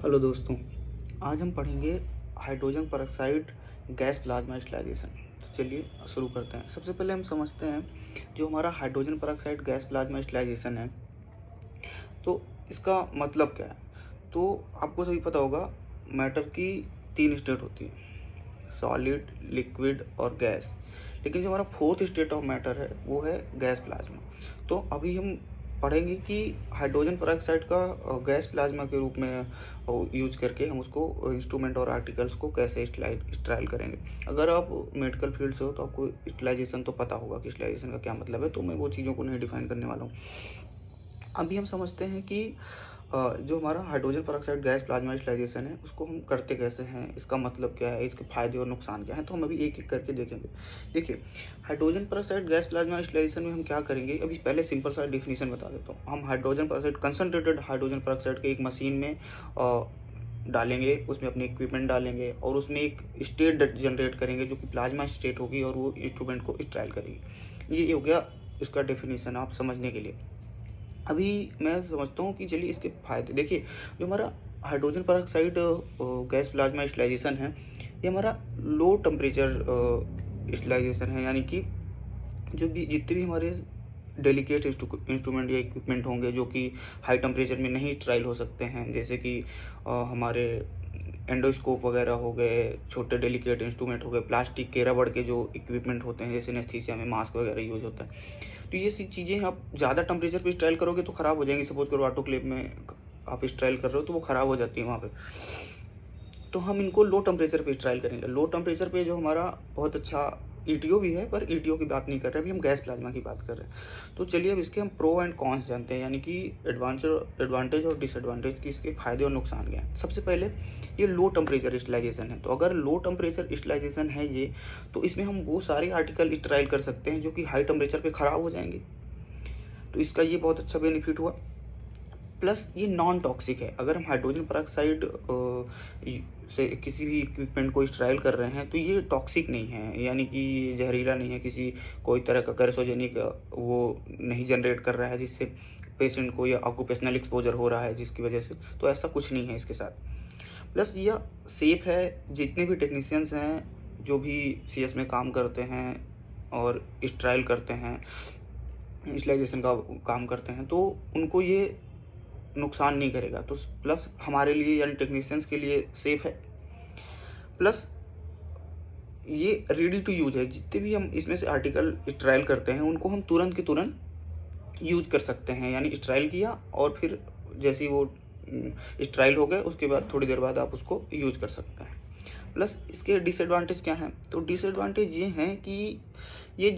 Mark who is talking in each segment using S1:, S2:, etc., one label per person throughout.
S1: Hello दोस्तों, आज हम पढ़ेंगे हाइड्रोजन पेरोक्साइड गैस प्लाज्मा स्टलाइजेशन। तो चलिए शुरू करते हैं। सबसे पहले हम समझते हैं जो हमारा हाइड्रोजन पेरोक्साइड गैस प्लाज्मा स्टलाइजेशन है, तो इसका मतलब क्या है। तो आपको सभी पता होगा, मैटर की 3 स्टेट होती है, सॉलिड, लिक्विड और गैस। लेकिन जो हमारा फोर्थ स्टेट ऑफ मैटर है वो है गैस प्लाज्मा। तो अभी हम पढ़ेंगे कि हाइड्रोजन पेरोक्साइड का गैस प्लाज्मा के रूप में यूज करके हम उसको इंस्ट्रूमेंट और आर्टिकल्स को कैसे स्टाइल करेंगे। अगर आप मेडिकल फील्ड से हो तो आपको स्टलाइजेशन तो पता होगा कि स्टलाइजेशन का क्या मतलब है, तो मैं वो चीज़ों को नहीं डिफाइन करने वाला हूँ। अभी हम समझते हैं कि जो हमारा हाइड्रोजन पेरोक्साइड गैस प्लाज्मा स्टलाइजेशन है उसको हम करते कैसे हैं, इसका मतलब क्या है, इसके फायदे और नुकसान क्या हैं, तो हम अभी एक एक करके देखेंगे। देखिए, हाइड्रोजन पेरोक्साइड गैस प्लाज्मा स्टलाइजेशन में हम क्या करेंगे। अभी पहले सिंपल सा डिफिनीशन बता देता हूँ। हम hydrogen peroxide, concentrated hydrogen peroxide के एक मशीन में डालेंगे, उसमें अपने इक्विपमेंट डालेंगे और उसमें एक स्टेट जनरेट करेंगे जो कि प्लाज्मा स्टेट होगी और वो इंस्ट्रूमेंट को स्टाइल करेगी। ये हो गया इसका डेफिनेशन आप समझने के लिए। अभी मैं समझता हूँ कि चलिए इसके फायदे देखिए। जो हमारा हाइड्रोजन पेरोक्साइड गैस प्लाज्मा स्टलाइजेशन है, ये हमारा लो टेम्परेचर स्टलाइजेशन है। यानी कि जो भी जितने भी हमारे डेलिकेट इंस्ट्रूमेंट या इक्विपमेंट होंगे जो कि हाई टेम्परेचर में नहीं ट्रायल हो सकते हैं, जैसे कि हमारे एंडोस्कोप वगैरह हो गए, छोटे डेलिकेट इंस्ट्रूमेंट हो गए, प्लास्टिक के, रबड़ के जो इक्विपमेंट होते हैं, जैसे एनेस्थीसिया में मास्क वगैरह यूज होता है। तो ये सी चीज़ें आप ज़्यादा टेम्परेचर पे ट्रायल करोगे तो ख़राब हो जाएंगी। सपोज करो ऑटोक्लेव में आप ट्रायल कर रहे हो तो वो ख़राब हो जाती है वहाँ पे। तो हम इनको लो टेम्परेचर पे ट्रायल करेंगे। लो टेम्परेचर पे जो हमारा बहुत अच्छा ईटीओ भी है, पर ईटीओ की बात नहीं कर रहे, अभी हम गैस प्लाज्मा की बात कर रहे हैं। तो चलिए अब इसके हम प्रो एंड कॉन्स जानते हैं, यानी कि एडवांटेज और डिसएडवांटेज की, इसके फायदे और नुकसान क्या हैं। सबसे पहले ये लो टेम्परेचर स्टलाइजेशन है। तो अगर लो टेम्परेचर स्टलाइजेशन है ये, तो इसमें हम वो सारे आर्टिकल स्टराइल कर सकते हैं जो कि हाई टेम्परेचर पे ख़राब हो जाएंगे। तो इसका ये बहुत अच्छा बेनिफिट हुआ। प्लस ये नॉन टॉक्सिक है। अगर हम हाइड्रोजन पेरोक्साइड से किसी भी इक्विपमेंट को स्टराइल कर रहे हैं तो ये टॉक्सिक नहीं है, यानी कि जहरीला नहीं है, किसी कोई तरह का कैंसरोजेनिक वो नहीं जनरेट कर रहा है जिससे पेशेंट को या ऑक्यूपेशनल एक्सपोजर हो रहा है जिसकी वजह से। तो ऐसा कुछ नहीं है इसके साथ। प्लस यह सेफ है। जितने भी टेक्नीशियंस हैं जो भी सीएस में काम करते हैं और स्टराइल करते हैं, स्टलाइजेशन का काम करते हैं, तो उनको ये नुकसान नहीं करेगा। तो प्लस हमारे लिए यानी टेक्नीशियंस के लिए सेफ है। प्लस ये रेडी टू यूज है। जितने भी हम इसमें से आर्टिकल ट्रायल करते हैं उनको हम तुरंत के तुरंत यूज कर सकते हैं। यानी ट्रायल किया और फिर जैसे ही वो ट्रायल हो गए उसके बाद थोड़ी देर बाद आप उसको यूज कर सकते हैं। प्लस इसके डिसएडवांटेज क्या हैं। तो डिसएडवांटेज ये हैं कि ये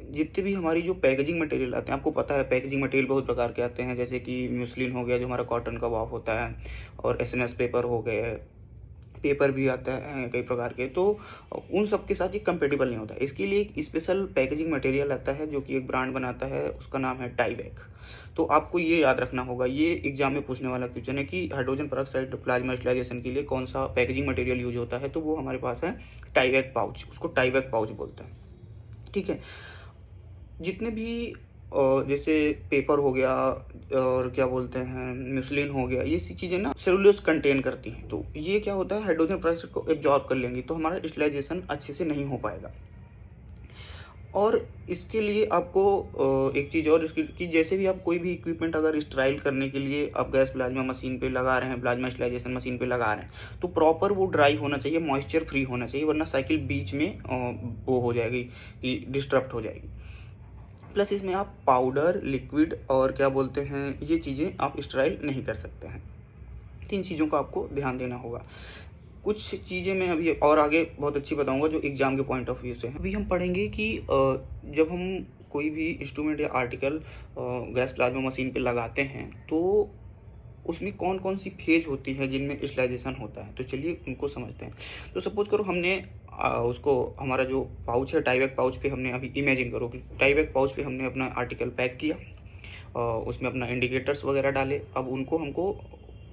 S1: जितने भी हमारी जो पैकेजिंग मटेरियल आते हैं, आपको पता है पैकेजिंग मटेरियल बहुत प्रकार के आते हैं, जैसे कि म्यूसलिन हो गया जो हमारा कॉटन का वाफ होता है, और एसएमएस पेपर हो गए, पेपर भी आता है कई प्रकार के। तो उन सब के साथ ये कंपेटेबल नहीं होता। इसके लिए एक स्पेशल पैकेजिंग मटेरियल आता है जो कि एक ब्रांड बनाता है, उसका नाम है टाइवैक। तो आपको ये याद रखना होगा, ये एग्जाम में पूछने वाला क्वेश्चन है कि हाइड्रोजन पेरोक्साइड प्लाज्मा स्टलाइजेशन के लिए कौन सा पैकेजिंग मटेरियल यूज होता है। तो वो हमारे पास है टाइवैक पाउच, उसको टाइवैक पाउच बोलते हैं। ठीक है। जितने भी जैसे पेपर हो गया और क्या बोलते हैं म्यूसलिन हो गया, ये सी चीज़ें ना सेलुलोज कंटेन करती हैं। तो ये क्या होता है, हाइड्रोजन पेरोक्साइड को एब्जॉर्ब कर लेंगी, तो हमारा स्टलाइजेशन अच्छे से नहीं हो पाएगा। और इसके लिए आपको एक चीज़ और इसकी कि जैसे भी आप कोई भी इक्विपमेंट अगर स्टराइल करने के लिए आप गैस प्लाज्मा मशीन पे लगा रहे हैं, प्लाज्मा स्टलाइजेशन मशीन पे लगा रहे हैं, तो प्रॉपर वो ड्राई होना चाहिए, मॉइस्चर फ्री होना चाहिए, वरना साइकिल बीच में वो हो जाएगी कि डिस्टर्ब हो जाएगी। प्लस इसमें आप पाउडर, लिक्विड और क्या बोलते हैं ये चीज़ें आप स्टराइल नहीं कर सकते हैं। 3 चीज़ों का आपको ध्यान देना होगा। कुछ चीज़ें मैं अभी और आगे बहुत अच्छी बताऊंगा जो एग्जाम के पॉइंट ऑफ व्यू से हैं। अभी हम पढ़ेंगे कि जब हम कोई भी इंस्ट्रूमेंट या आर्टिकल गैस प्लाज्मा मशीन पे लगाते हैं तो उसमें कौन कौन सी फेज होती है जिनमें स्टलाइजेशन होता है। तो चलिए उनको समझते हैं। तो सपोज करो हमने उसको हमारा जो पाउच है टाइवैक पाउच पे हमने अभी इमेजिन करो कि टाइवैक पाउच पे हमने अपना आर्टिकल पैक किया, उसमें अपना इंडिकेटर्स वगैरह डाले। अब उनको हमको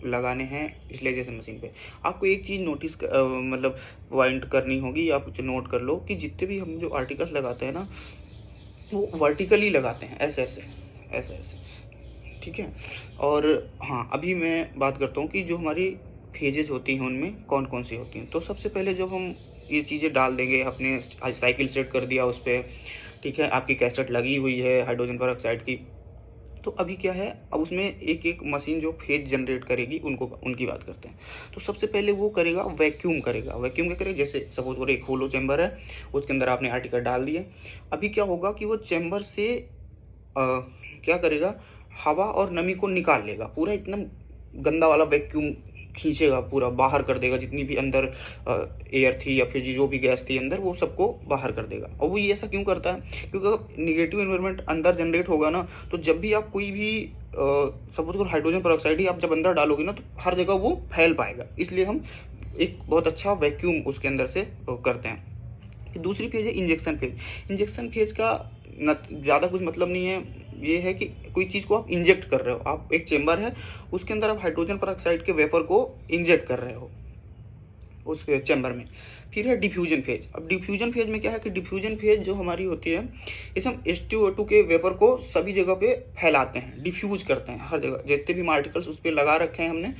S1: लगाने हैं स्टलाइजेशन मशीन पे। आपको एक चीज़ नोटिस मतलब पॉइंट करनी होगी, आप कुछ नोट कर लो कि जितने भी हम जो आर्टिकल्स लगाते हैं ना वो वर्टिकली लगाते हैं, ऐसे ऐसे ऐसे ऐसे। ठीक है। और हाँ, अभी मैं बात करता हूँ कि जो हमारी फेजेज़ होती हैं उनमें कौन-कौन सी होती हैं। तो सबसे पहले जब हम ये चीज़ें डाल देंगे, अपने साइकिल सेट कर दिया उस पे, ठीक है, आपकी कैसेट लगी हुई है हाइड्रोजन पेरोक्साइड की, तो अभी क्या है, अब उसमें एक-एक मशीन जो फेज जनरेट करेगी उनकी बात करते हैं। तो सबसे पहले वो करेगा, वैक्यूम करेगा। वैक्यूम क्या करेगा, जैसे सपोज़ करो एक होलो चैम्बर है, उसके अंदर आपने आर्टिकल डाल दिए। अभी क्या होगा कि वो चैम्बर से क्या करेगा, हवा और नमी को निकाल लेगा, पूरा एकदम गंदा वाला वैक्यूम खींचेगा, पूरा बाहर कर देगा, जितनी भी अंदर एयर थी या फिर जो भी गैस थी अंदर, वो सबको बाहर कर देगा। और वो ये ऐसा क्यों करता है, क्योंकि अगर निगेटिव एनवायरनमेंट अंदर जनरेट होगा ना, तो जब भी आप कोई भी सपोज करो हाइड्रोजन पेरोक्साइड ही आप जब अंदर डालोगे ना, तो हर जगह वो फैल पाएगा। इसलिए हम एक बहुत अच्छा वैक्यूम उसके अंदर से करते हैं। दूसरी फेज है इंजेक्शन फेज। इंजेक्शन फेज का ज़्यादा कुछ मतलब नहीं है, ये है कि कोई चीज़ को आप इंजेक्ट कर रहे हो, आप एक चेम्बर है उसके अंदर आप हाइड्रोजन पेरोक्साइड के वेपर को इंजेक्ट कर रहे हो उस चैम्बर में। फिर है डिफ्यूजन फेज। अब डिफ्यूजन फेज में क्या है कि डिफ्यूजन फेज जो हमारी होती है, इसे हम H2O2 के वेपर को सभी जगह पे फैलाते हैं, डिफ्यूज करते हैं हर जगह, जितने भी आर्टिकल्स उस पर लगा रखे हैं हमने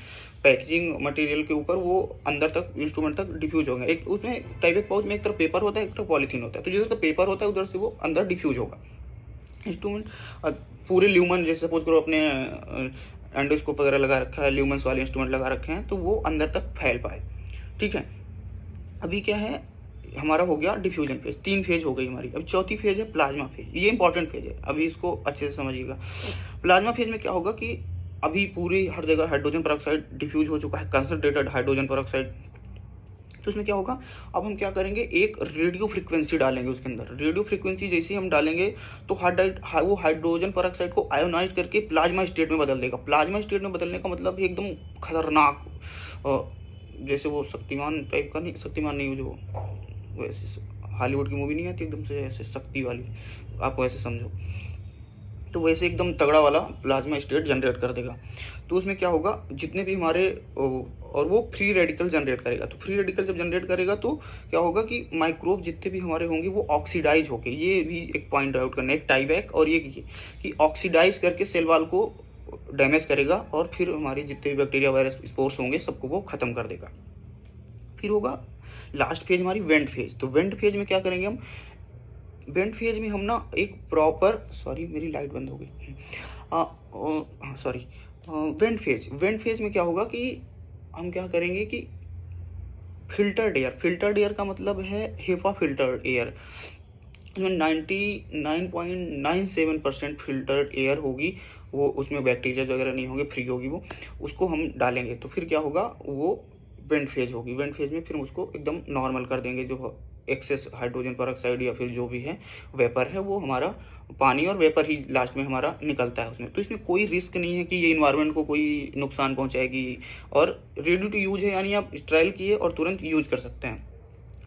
S1: पैकेजिंग मटेरियल के ऊपर, वो अंदर तक इंस्ट्रूमेंट तक डिफ्यूज होंगे। एक उसमें टाइप पाउच में एक तरफ पेपर होता है, एक तरफ पॉलीथीन होता है, तो जिधर पेपर होता है उधर से वो अंदर डिफ्यूज होगा इंस्ट्रूमेंट। पूरे ल्यूमन, जैसे सपोज करो अपने एंडोस्कोप वगैरह लगा रखा है, ल्यूमन्स वाले इंस्ट्रूमेंट लगा रखे हैं, तो वो अंदर तक फैल पाए, ठीक है। अभी क्या है, हमारा हो गया डिफ्यूजन फेज, 3 फेज हो गई हमारी। अब चौथी फेज है प्लाज्मा फेज। ये इंपॉर्टेंट फेज है, अभी इसको अच्छे से समझिएगा। प्लाज्मा फेज में क्या होगा कि अभी पूरी हर जगह हाइड्रोजन पेरोक्साइड डिफ्यूज हो चुका है, कंसंट्रेटेड हाइड्रोजन पेरोक्साइड। तो इसमें क्या होगा, अब हम क्या करेंगे, एक रेडियो फ्रीक्वेंसी डालेंगे उसके अंदर। रेडियो फ्रीक्वेंसी जैसे ही हम डालेंगे तो वो हाइड्रोजन पेरोक्साइड को आयोनाइज करके प्लाज्मा स्टेट में बदल देगा। प्लाज्मा स्टेट में बदलने का मतलब है एकदम खतरनाक, जैसे वो शक्तिमान टाइप का नहीं, शक्तिमान नहीं, जो वैसे हॉलीवुड की मूवी नहीं आती एकदम से ऐसे शक्ति वाली, आप वैसे समझो, तो वैसे एकदम तगड़ा वाला प्लाज्मा स्टेट जनरेट कर देगा। तो उसमें क्या होगा, जितने भी हमारे और वो फ्री रेडिकल जनरेट करेगा। तो फ्री रेडिकल जब जनरेट करेगा तो क्या होगा कि माइक्रोब जितने भी हमारे होंगे वो ऑक्सीडाइज होके, ये भी एक पॉइंट आउट करना है, एक टाइवैक और ये कि ऑक्सीडाइज करके सेल वॉल को डैमेज करेगा और फिर हमारे जितने भी बैक्टीरिया वायरस स्पोर्स होंगे सबको वो खत्म कर देगा। फिर होगा लास्ट फेज हमारी वेंट फेज। तो वेंट फेज में क्या करेंगे हम, वेंट फेज में हम ना एक प्रॉपर, सॉरी मेरी लाइट बंद हो गई, सॉरी, वेंट फेज में क्या होगा कि हम क्या करेंगे कि फिल्टर्ड एयर का मतलब है हेपा फिल्टर्ड एयर, इसमें 99.97% फिल्टर्ड एयर होगी, वो उसमें बैक्टीरिया वगैरह नहीं होंगे, फ्री होगी वो, उसको हम डालेंगे। तो फिर क्या होगा, वो वेंट फेज होगी। वेंट फेज में फिर उसको एकदम नॉर्मल कर देंगे, जो एक्सेस हाइड्रोजन पेरोक्साइड या फिर जो भी है वेपर है, वो हमारा पानी और वेपर ही लास्ट में हमारा निकलता है उसमें। तो इसमें कोई रिस्क नहीं है कि ये इन्वायरमेंट को कोई नुकसान पहुंचाएगी, और रेडी टू यूज है, यानी आप ट्रायल किए और तुरंत यूज कर सकते हैं।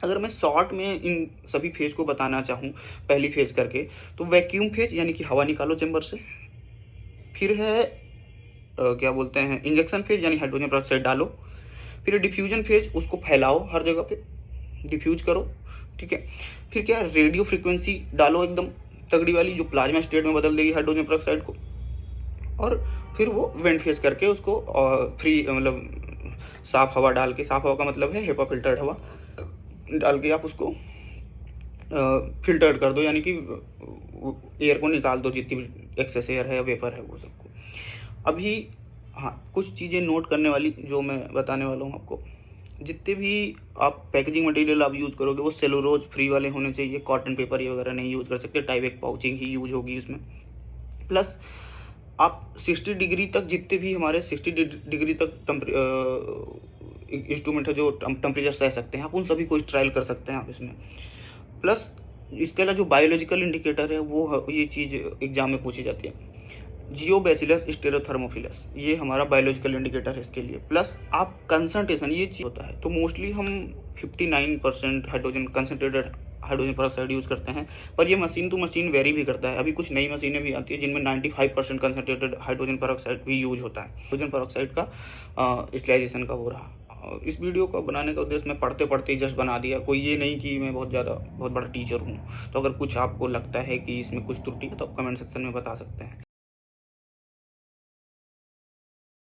S1: अगर मैं शॉर्ट में इन सभी फेज को बताना चाहूँ पहली फेज करके, तो वैक्यूम फेज यानी कि हवा निकालो चैम्बर से। फिर है क्या बोलते हैं, इंजेक्शन फेज यानी हाइड्रोजन पेरोक्साइड डालो। फिर डिफ्यूजन फेज, उसको फैलाओ हर जगह पे, डिफ्यूज करो, ठीक है। फिर क्या है, रेडियो फ्रीक्वेंसी डालो एकदम तगड़ी वाली, जो प्लाज्मा स्टेट में बदल देगी हाइड्रोजन पेरोक्साइड को। और फिर वो वेंट फेज करके उसको फ्री, मतलब साफ हवा डाल के, साफ हवा का मतलब है हेपा फिल्टर्ड हवा डाल के आप उसको फिल्टर्ड कर दो, यानी कि एयर को निकाल दो, जितनी भी एक्सेस एयर है या वेपर है वो सबको। अभी हाँ, कुछ चीज़ें नोट करने वाली जो मैं बताने वाला हूँ आपको। जितने भी आप पैकेजिंग मटेरियल आप यूज़ करोगे वो सेलुलोज फ्री वाले होने चाहिए, कॉटन पेपर ये वगैरह नहीं यूज़ कर सकते, टाइवैक पाउचिंग ही यूज होगी उसमें। प्लस आप 60 डिग्री तक, जितने भी हमारे 60 डिग्री तक इंस्ट्रूमेंट है जो टेम्परेचर सह सकते हैं, आप उन सभी को ट्रायल कर सकते हैं आप इसमें। प्लस इसके अलावा जो बायोलॉजिकल इंडिकेटर है वो, ये चीज़ एग्जाम में पूछी जाती है, जियोबैसिलस स्टेरोथर्मोफिलस, ये हमारा बायोलॉजिकल इंडिकेटर है इसके लिए। प्लस आप कंसंट्रेशन, ये चीज़ होता है, तो मोस्टली हम 59% hydrogen concentrated hydrogen peroxide use करते हैं, पर ये मशीन टू मशीन वेरी भी करता है। अभी कुछ नई मशीनें भी आती है जिनमें 95% कंसंट्रेटेड हाइड्रोजन पेरोक्साइड भी यूज होता है। हाइड्रोजन पेरोक्साइड का स्टेलाइजेशन का हो रहा। इस वीडियो को बनाने का उद्देश्य मैं पढ़ते पढ़ते जस्ट बना दिया, कोई ये नहीं कि मैं बहुत बड़ा टीचर हूँ। तो अगर कुछ आपको लगता है कि इसमें कुछ त्रुटि है तो आप कमेंट सेक्शन में बता सकते हैं।